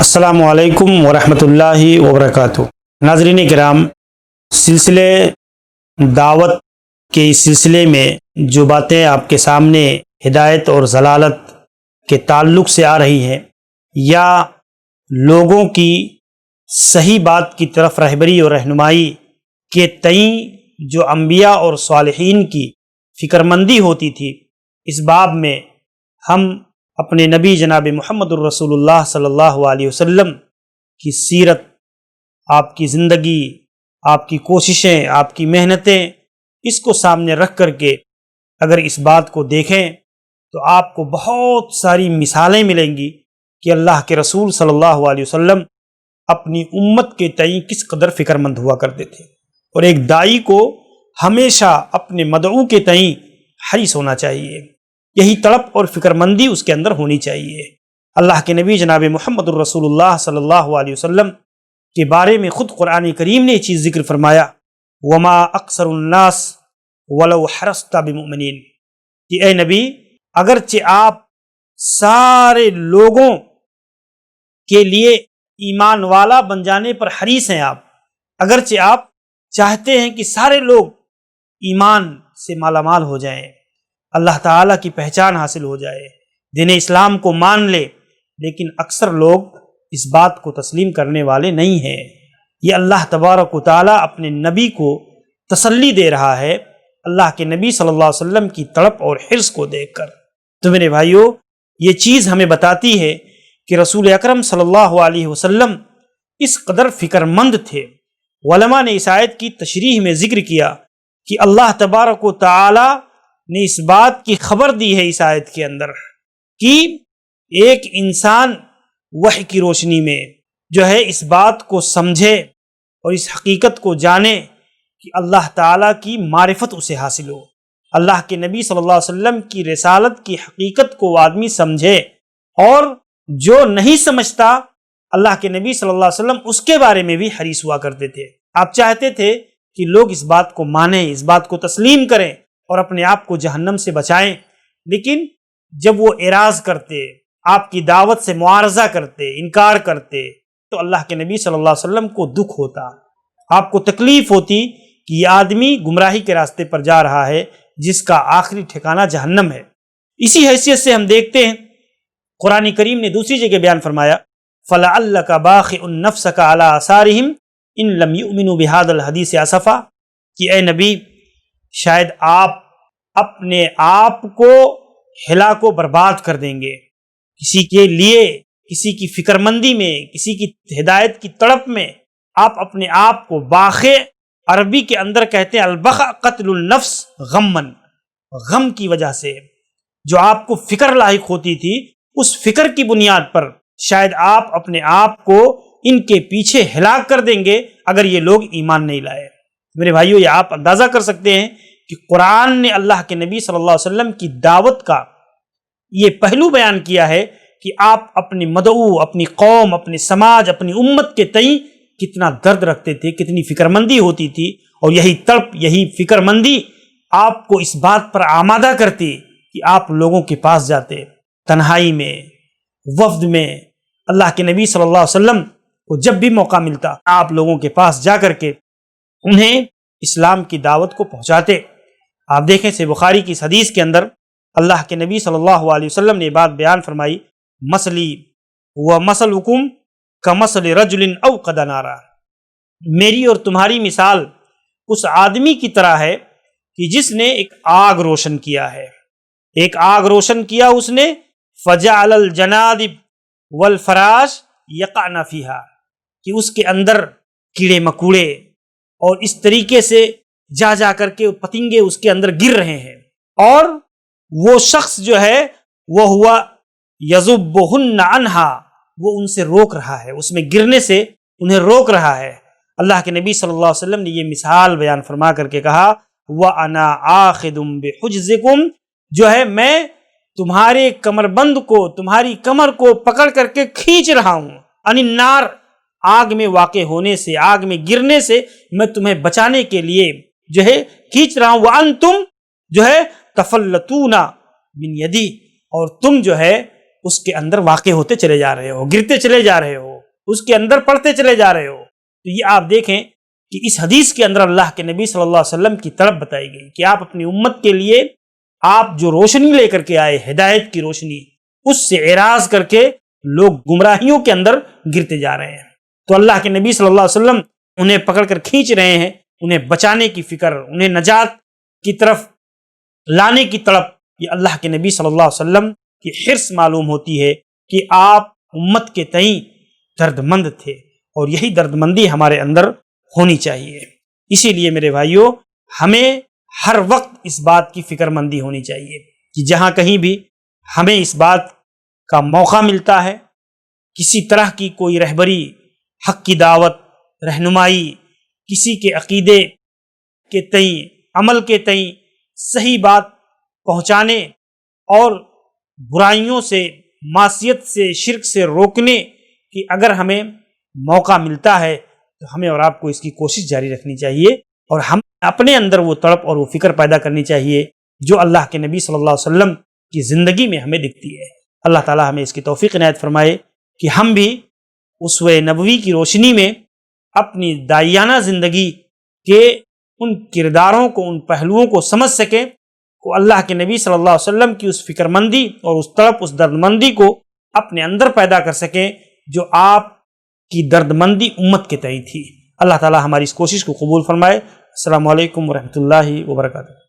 السلام علیکم ورحمۃ اللہ وبرکاتہ۔ ناظرین کرام، سلسلے دعوت کے اس سلسلے میں جو باتیں آپ کے سامنے ہدایت اور ضلالت کے تعلق سے آ رہی ہیں یا لوگوں کی صحیح بات کی طرف رہبری اور رہنمائی کے تئیں جو انبیاء اور صالحین کی فکر مندی ہوتی تھی، اس باب میں ہم اپنے نبی جناب محمد الرسول اللہ صلی اللہ علیہ وسلم کی سیرت، آپ کی زندگی، آپ کی کوششیں، آپ کی محنتیں، اس کو سامنے رکھ کر کے اگر اس بات کو دیکھیں تو آپ کو بہت ساری مثالیں ملیں گی کہ اللہ کے رسول صلی اللہ علیہ وسلم اپنی امت کے تئیں کس قدر فکر مند ہوا کرتے تھے، اور ایک داعی کو ہمیشہ اپنے مدعو کے تئیں حریص ہونا چاہیے، یہی تڑپ اور فکر مندی اس کے اندر ہونی چاہیے۔ اللہ کے نبی جناب محمد الرسول اللہ صلی اللہ علیہ وسلم کے بارے میں خود قرآن کریم نے یہ چیز ذکر فرمایا، وما اکثر الناس ولو حرصت بمؤمنین، کہ اے نبی اگرچہ آپ سارے لوگوں کے لیے ایمان والا بن جانے پر حریص ہیں، آپ اگرچہ آپ چاہتے ہیں کہ سارے لوگ ایمان سے مالا مال ہو جائیں، اللہ تعالیٰ کی پہچان حاصل ہو جائے، دین اسلام کو مان لے، لیکن اکثر لوگ اس بات کو تسلیم کرنے والے نہیں ہیں۔ یہ اللہ تبارک و تعالیٰ اپنے نبی کو تسلی دے رہا ہے، اللہ کے نبی صلی اللہ علیہ وسلم کی تڑپ اور حرص کو دیکھ کر۔ تو میرے بھائیو، یہ چیز ہمیں بتاتی ہے کہ رسول اکرم صلی اللہ علیہ وسلم اس قدر فکر مند تھے۔ علماء نے اس آیت کی تشریح میں ذکر کیا کہ اللہ تبارک و تعالیٰ نے اس بات کی خبر دی ہے اس آیت کے اندر کہ ایک انسان وحی کی روشنی میں جو ہے اس بات کو سمجھے اور اس حقیقت کو جانے کہ اللہ تعالیٰ کی معرفت اسے حاصل ہو، اللہ کے نبی صلی اللہ علیہ وسلم کی رسالت کی حقیقت کو وہ آدمی سمجھے، اور جو نہیں سمجھتا اللہ کے نبی صلی اللہ علیہ وسلم اس کے بارے میں بھی حریص ہوا کرتے تھے۔ آپ چاہتے تھے کہ لوگ اس بات کو مانیں، اس بات کو تسلیم کریں اور اپنے آپ کو جہنم سے بچائیں، لیکن جب وہ اعراض کرتے، آپ کی دعوت سے معارضہ کرتے، انکار کرتے، تو اللہ کے نبی صلی اللہ علیہ وسلم کو دکھ ہوتا، آپ کو تکلیف ہوتی کہ یہ آدمی گمراہی کے راستے پر جا رہا ہے جس کا آخری ٹھکانہ جہنم ہے۔ اسی حیثیت سے ہم دیکھتے ہیں قرآن کریم نے دوسری جگہ بیان فرمایا، فَلَعَلَّكَ بَاخِعٌ نَفْسَكَ عَلَىٰ آثَارِهِمْ إِن لَّمْ يُؤْمِنُوا بِهَٰذَا الْحَدِيثِ آسَفًا، کہ اے نبی شاید آپ اپنے آپ کو ہلاک و برباد کر دیں گے، کسی کے لیے، کسی کی فکر مندی میں، کسی کی ہدایت کی تڑپ میں آپ اپنے آپ کو باخع، عربی کے اندر کہتے ہیں البخع قتل النفس غمن، غم کی وجہ سے جو آپ کو فکر لاحق ہوتی تھی، اس فکر کی بنیاد پر شاید آپ اپنے آپ کو ان کے پیچھے ہلاک کر دیں گے اگر یہ لوگ ایمان نہیں لائے۔ میرے بھائیو، یہ آپ اندازہ کر سکتے ہیں کہ قرآن نے اللہ کے نبی صلی اللہ علیہ وسلم کی دعوت کا یہ پہلو بیان کیا ہے کہ آپ اپنے مدعو، اپنی قوم، اپنے سماج، اپنی امت کے تئیں کتنا درد رکھتے تھے، کتنی فکر مندی ہوتی تھی، اور یہی تڑپ، یہی فکر مندی آپ کو اس بات پر آمادہ کرتی کہ آپ لوگوں کے پاس جاتے، تنہائی میں، وفد میں، اللہ کے نبی صلی اللہ علیہ وسلم کو جب بھی موقع ملتا آپ لوگوں کے پاس جا کر کے انہیں اسلام کی دعوت کو پہنچاتے۔ آپ دیکھیں صحیح بخاری کی اس حدیث کے اندر اللہ کے نبی صلی اللہ علیہ وسلم نے بات بیان فرمائی، مثلی و مثلکم کمثل رجل اوقد نارا، میری اور تمہاری مثال اس آدمی کی طرح ہے کہ جس نے ایک آگ روشن کیا ہے، ایک آگ روشن کیا اس نے، فجعل الجنادب والفراش یقعن فیہا، کہ اس کے اندر کیڑے مکوڑے اور اس طریقے سے جا جا کر کے پتنگے اس کے اندر گر رہے ہیں، اور وہ شخص جو ہے وہ ہوا یذبہن عنہا، وہ ان سے روک رہا ہے، اس میں گرنے سے انہیں روک رہا ہے۔ اللہ کے نبی صلی اللہ علیہ وسلم نے یہ مثال بیان فرما کر کے کہا، وَأَنَا آخِذٌ بِحُجْزِكُمْ، جو ہے میں تمہارے کمر بند کو، تمہاری کمر کو پکڑ کر کے کھینچ رہا ہوں، عن النار، آگ میں واقع ہونے سے، آگ میں گرنے سے میں تمہیں بچانے کے لیے جو ہے کھینچ رہا ہوں، وَأَنْتُمْ، جو ہے تفلتون من یدی، اور تم جو ہے اس کے اندر واقع ہوتے چلے جا رہے ہو، گرتے چلے جا رہے ہو۔ اس کے اندر پڑھتے چلے جا رہے ہو. تو یہ آپ دیکھیں کہ اس حدیث کے اندر اللہ کے نبی صلی اللہ علیہ وسلم کی طرف بتائی گئی کہ آپ اپنی امت کے لیے آپ جو روشنی لے کر کے آئے، ہدایت کی روشنی، اس سے اعراض کر کے لوگ گمراہیوں کے اندر گرتے جا رہے ہیں. تو اللہ کے نبی صلی اللہ علیہ وسلم انہیں پکڑ کر کھینچ رہے ہیں، انہیں بچانے کی فکر، انہیں نجات کی طرف لانے کی طلب. یہ اللہ کے نبی صلی اللہ علیہ وسلم کی حرص معلوم ہوتی ہے کہ آپ امت کے تئیں درد مند تھے، اور یہی درد مندی ہمارے اندر ہونی چاہیے. اسی لیے میرے بھائیوں، ہمیں ہر وقت اس بات کی فکر مندی ہونی چاہیے کہ جہاں کہیں بھی ہمیں اس بات کا موقع ملتا ہے، کسی طرح کی کوئی رہبری، حق کی دعوت، رہنمائی، کسی کے عقیدے کے تئیں، عمل کے تئیں صحیح بات پہنچانے اور برائیوں سے، معصیت سے، شرک سے روکنے کی اگر ہمیں موقع ملتا ہے تو ہمیں اور آپ کو اس کی کوشش جاری رکھنی چاہیے، اور ہم اپنے اندر وہ تڑپ اور وہ فکر پیدا کرنی چاہیے جو اللہ کے نبی صلی اللہ علیہ وسلم کی زندگی میں ہمیں دکھتی ہے. اللہ تعالی ہمیں اس کی توفیق عنایت فرمائے کہ ہم بھی اسوہ نبوی کی روشنی میں اپنی داعیانہ زندگی کے ان کرداروں کو، ان پہلوؤں کو سمجھ سکیں، کو اللہ کے نبی صلی اللہ علیہ وسلم کی اس فکر مندی اور اس تڑپ، اس درد مندی کو اپنے اندر پیدا کر سکیں جو آپ کی درد مندی امت کے تئیں تھی. اللہ تعالی ہماری اس کوشش کو قبول فرمائے. السلام علیکم ورحمۃ اللہ وبرکاتہ.